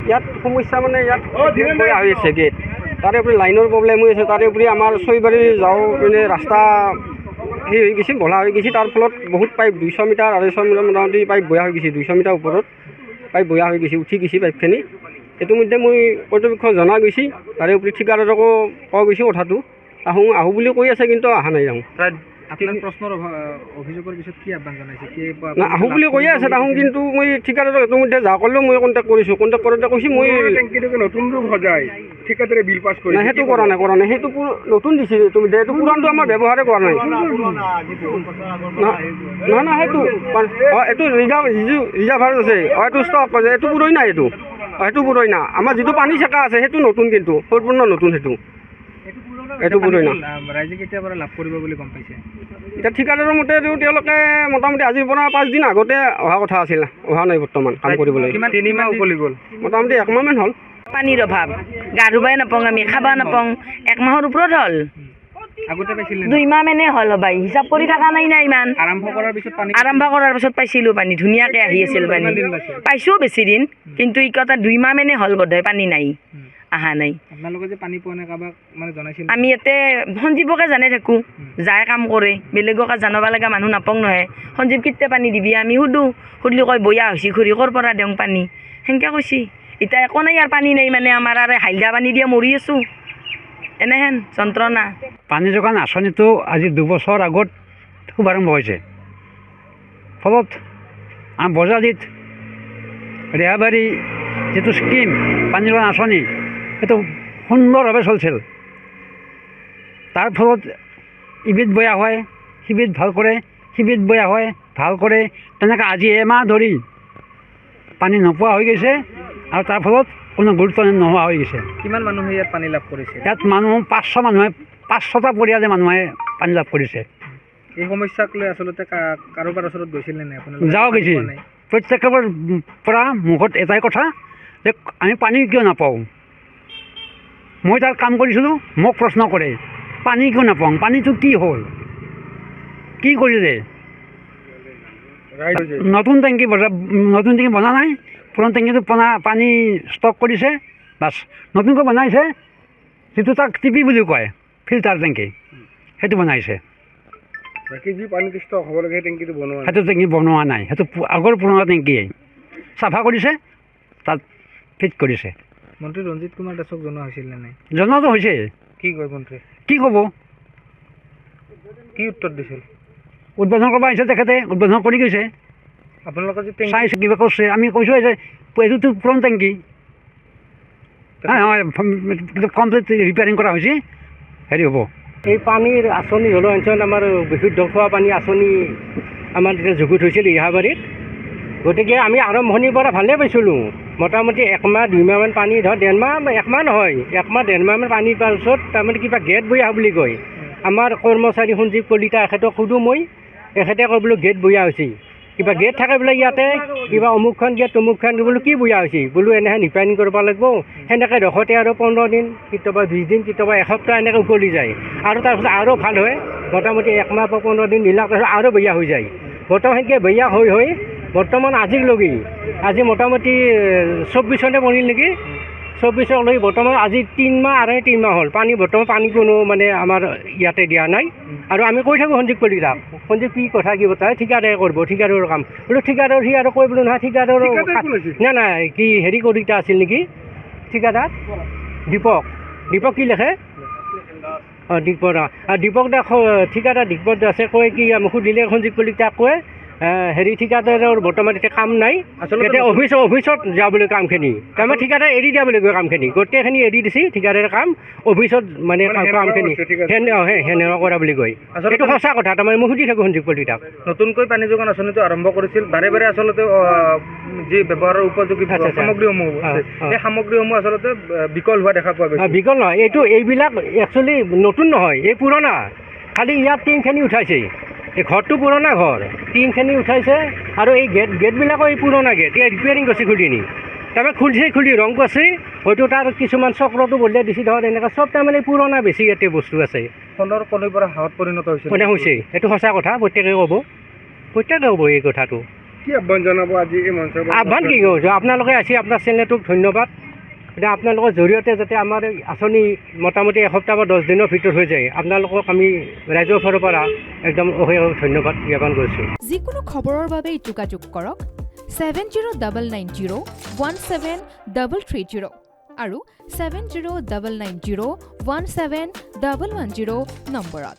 ইয়াত সমস্যা মানে ইয়াত বেয়া হৈ আছে গেট, তাৰে উপৰি লাইনৰ প্ৰব্লেম হৈ আছে, তাৰে উপৰি আমাৰ ছয়বাৰী যাওঁ মানে ৰাস্তা সেই হৈ গৈছে, বলা হৈ গৈছে, তাৰ ফলত বহুত পাইপ 200 মিটাৰ 250 মিটাৰ মোটামুটি পাইপ বয়া হৈ গৈছে, 200 মিটাৰ ওপৰত পাইপ বয়া হৈ গৈছে, উঠি গৈছে পাইপখিনি। ইতিমধ্যে মই কৰ্তৃপক্ষক জনা গৈছে, তাৰে উপৰি ঠিকাদাৰকো কোৱা গৈছে কথাটো, আহোঁ বুলি কৈ আছে কিন্তু অহা নাই। প্ৰশ্নৰ অভিযোগৰ পিছত কি আহ্বান জনাইছে? না আহোঁ বুলি কৈয়ে আছে তাহোঁ, কিন্তু মই ঠিকাদাৰক ইতিমধ্যে যা কৰিলেও মই কণ্টেক্ট কৰিছোঁ, কণ্টেক্ট কৰোঁতে কৈছে মই নতুন ৰূপ সজাই ঠিকাদাৰে বিল পাছ কৰি নাই, সেইটো কৰা নাই সেইটো নতুন দিছে ইতিমধ্যে, এইটো পুৰণটো আমাৰ ব্যৱহাৰে কৰা নাই। নহয় সেইটো এইটো ৰিজাৰ্ভাৰ আছে, এইটো ষ্টক আছে, এইটো পুৰৈ নাই, সেইটো পুৰৈ না। আমাৰ যিটো পানী চেকা আছে সেইটো নতুন, কিন্তু সম্পূৰ্ণ নতুন সেইটো পুৰৈ না। ৰাইজে কেতিয়াৰ পৰা লাভ কৰিব বুলি গম পাইছে? এতিয়া ঠিকাদাৰৰ মতে তেওঁলোকে মোটামুটি আজিৰ পৰা 5 দিন আগতে অহা কথা আছিল, অহা নাই বৰ্তমান কাম কৰিবলৈ। 3 মাহ উকলি গ'ল, মোটামুটি 1 মাহমান হ'ল। পানীৰ অভাৱ, গা ধুবাই নাপাওঁ, আমি খাবা নাপাওঁ, 1 মাহৰ ওপৰত হ'ল। আগতে পাইছিল 2 মাহ মানে হ'ল বাই, হিচাপ কৰি থকা নাই না ইমান। আৰম্ভ কৰাৰ পিছত পাইছিলোঁ পানী, ধুনীয়াকৈ আহি আছিল পানী, পাইছোঁ বেছি দিন, কিন্তু ইকটা 2 মাহ মানে হ'ল বোধহয় পানী নাই, আহা নাই। আপোনালোকে যে পানী পোৱা নাই কাৰোবাক মানে জনাইছিল? আমি ইয়াতে সঞ্জীৱকে জানাই থাকোঁ, যায় কাম কৰে, বেলেগকে জানাব লগা মানুহ নাপাওঁ নহয়। সঞ্জীৱ কেতিয়া পানী দিবি আমি সুধিলে কয় বয়া হৈছে ঘূৰি, ক'ৰ পৰা দিওঁ পানী, সেনেকৈ কৈছি। এতিয়া একো নাই, আৰু পানী নাই মানে আমাৰ আৰু হাইলা পানী দিয়ে মৰি আছোঁ, এনেহেন যন্ত্ৰণা। পানী যোগান আঁচনিটো আজি 2 বছৰ আগত শুভাৰম্ভ হৈছে, ফলত আমাৰ বজালিত ৰেহাবাৰী যিটো স্কিম পানী যোগান আঁচনি সেইটো সুন্দৰভাৱে চলিছিল। তাৰ ফলত ইবিধ বয়া হয়, সিবিধ ভাল কৰে, সিবিধ বয়া হয়, ভাল কৰে, তেনেকৈ আজি এমাহ ধৰি পানী নোপোৱা হৈ গৈছে, আৰু তাৰ ফলত কোনো গুৰুত্ব নোহোৱা হৈ গৈছে। কিমান মানুহে ইয়াত পানী লাভ কৰিছে? ইয়াত মানুহ 500টা পৰিয়ালে মানুহে পানী লাভ কৰিছে। এই সমস্যাক লৈ আচলতে কাৰোবাৰ ওচৰত গৈছিল নে নাই আপোনালোক? যাওঁ গৈছে, প্ৰত্যেকৰ পৰা মুখত এটাই কথা যে আমি পানী কিয় নাপাওঁ। মই তাত কাম কৰিছিলোঁ, মোক প্ৰশ্ন কৰে পানী কিয় নাপাওঁ, পানীটো কি হ'ল, কি কৰিলে। নতুন টেংকি বনা নাই, পুৰণা টেংকিটো পানী ষ্টক কৰিছে, বাছ নতুনকৈ বনাইছে, যিটো তাক টিপি বুলি কয় ফিল্টাৰ টেংকি, সেইটো বনাইছে। বাকী যি পানীটো ষ্টক হ'ব লাগে সেই টেংকিটো বনোৱা, সেইটো টেংকি বনোৱা নাই, সেইটো আগৰ পুৰণা টেংকিয়ে চাফা কৰিছে, তাত ফিট কৰিছে। মন্ত্ৰী ৰঞ্জিত কুমাৰ দাসক জনোৱা হৈছিল নে নাই? জনাটো হৈছে। কি কয় মন্ত্ৰীয়ে? কি ক'ব, কি উত্তৰ দিছিল? উদ্বোধন কৰিব আহিছে তেখেতে, উদ্বোধন কৰি গৈছে, আপোনালোকৰ যে চাইছে কিবা কৰিছে, আমি কৈছোঁ যে এইটোতো পুৰণা টেংকি, কমপ্লিট ৰিপেয়াৰিং কৰা হৈছে, হেৰি হ'ব। এই পানীৰ আঁচনি জল অঞ্চলত আমাৰ বিশুদ্ধ খোৱা পানী আঁচনি আমাৰ তেতিয়া যুগুত হৈছিল ৰিহাবাৰীত, গতিকে আমি আৰম্ভণিৰ পৰা ভালেই পাইছিলোঁ। মোটামুটি 1 মাহ 2 মাহমান পানী, ধৰ 1.5 মাহ, 1 মাহ নহয়, 1 মাহ 1.5 মাহমান পানী পোৱাৰ পিছত তাৰমানে কিবা গেট বৈ আহা বুলি কয়। আমাৰ কৰ্মচাৰী সঞ্জীৱ কলিতা এখেতক সোধোঁ মই, এখেতে কয় বোলো গেট বৈয়া হৈছে, কিবা গেট থাকে বোলে ইয়াতে, কিবা অমুকখন গেট তমুকখন বোলো কি বৈয়া হৈছে, বোলো এনেহেন ৰিপেয়াৰিং কৰিব লাগিব। সেনেকৈ ৰখতে আৰু 15 দিন, কেতিয়াবা 20 দিন, কেতিয়াবা এসপ্তাহ এনেকৈ উকলি যায়, আৰু তাৰপিছত আৰু ভাল হয়, মোটামুটি 1 মাহ পৰা 15 দিন নিলাক তাৰপিছত আৰু বেয়া হৈ যায়। বৰ্তমান সেনেকৈ বেয়া হৈ বৰ্তমান আজিলৈকে, আজি মোটামুটি 24 পৰিল নেকি, 24 বৰ্তমান আজি 3 মাহ আৰু 3 মাহ হ'ল বৰ্তমান পানী কোনো মানে আমাৰ ইয়াতে দিয়া নাই। আৰু আমি কৈ থাকোঁ সঞ্জীৱ কলিতাক, সঞ্জীৱ কি কথা কি বতা, ঠিকাদাৰে কৰিব, ঠিকাদাৰৰ কাম বোলো, ঠিকাদাৰ সি আৰু কৈ বোলো নহয়, ঠিকাদাৰ নাই কি হেৰি কলিতা আছিল নেকি ঠিকাদাৰ, দীপক কি লিখে, দীপক দীপক দাস ঠিকাদাৰ দীপক দাসে কয় কি সুধিলে সঞ্জীৱ কলিতাক কয় হেৰি ঠিকাদাৰৰ বৰ্তমান এতিয়া কাম নাই, এতিয়া অফিচত যাবলৈ কামখিনি, তাৰমানে ঠিকাদাৰ এৰি দিয়া বুলি কয় কামখিনি, গোটেইখিনি এৰি দিছে ঠিকাদাৰৰ কাম, অফিচত মানে কামখিনি সেনেকুৱা কৰা বুলি কয়। এইটো সঁচা কথা, তাৰমানে মই সুধি থাকোঁ সঞ্জীৱ কলিতাক। নতুনকৈ পানী যোগান আঁচনিটো আৰম্ভ কৰিছিল, বাৰে বাৰে আচলতে যি ব্যৱহাৰৰ উপযোগী সামগ্ৰীসমূহ আছে, সেই সামগ্ৰীসমূহ আচলতে বিকল হোৱা দেখা পোৱা গৈছে। বিকল নহয়, এইবিলাক একচুৱেলি নতুন নহয়, এই পুৰণা, খালি ইয়াত টিংখিনি উঠাইছে, এই ঘৰটো পুৰণা ঘৰ, টিংখিনি উঠাইছে, আৰু এই গেটবিলাকো এই পুৰণা গেট, এই ৰিপেয়াৰিং কৰিছে খুলি, তাৰমানে খুলি ৰং কৰিছে, হয়তো তাৰ কিছুমান চক্ৰটো বদলাই দিছে, ধৰ এনেকুৱা চব তাৰমানে পুৰণা বেছি ইয়াতে বস্তু আছে। সোণৰ কণীৰ পৰা হাঁহত পৰিণত হৈছে, এইটো সঁচা কথা, প্ৰত্যেকে ক'ব এই কথাটো। কি আহ্বান জনাব আজি এই মঞ্চৰ পৰা? আহ্বান কি কৈছোঁ, আপোনালোকে আহি আপোনাৰ চেনেলটোক ধন্যবাদ। এতিয়া আপোনালোকৰ জৰিয়তে যাতে আমাৰ এই আঁচনি মোটামুটি এসপ্তাহ বা 10 দিনৰ ভিতৰত হৈ যায়, আপোনালোকক আমি ৰাইজৰ ফালৰ পৰা একদম অশেষ ধন্যবাদ জ্ঞাপন কৰিছোঁ। যিকোনো খবৰৰ বাবে যোগাযোগ কৰক 7099017330 আৰু 7099017110 নম্বৰত।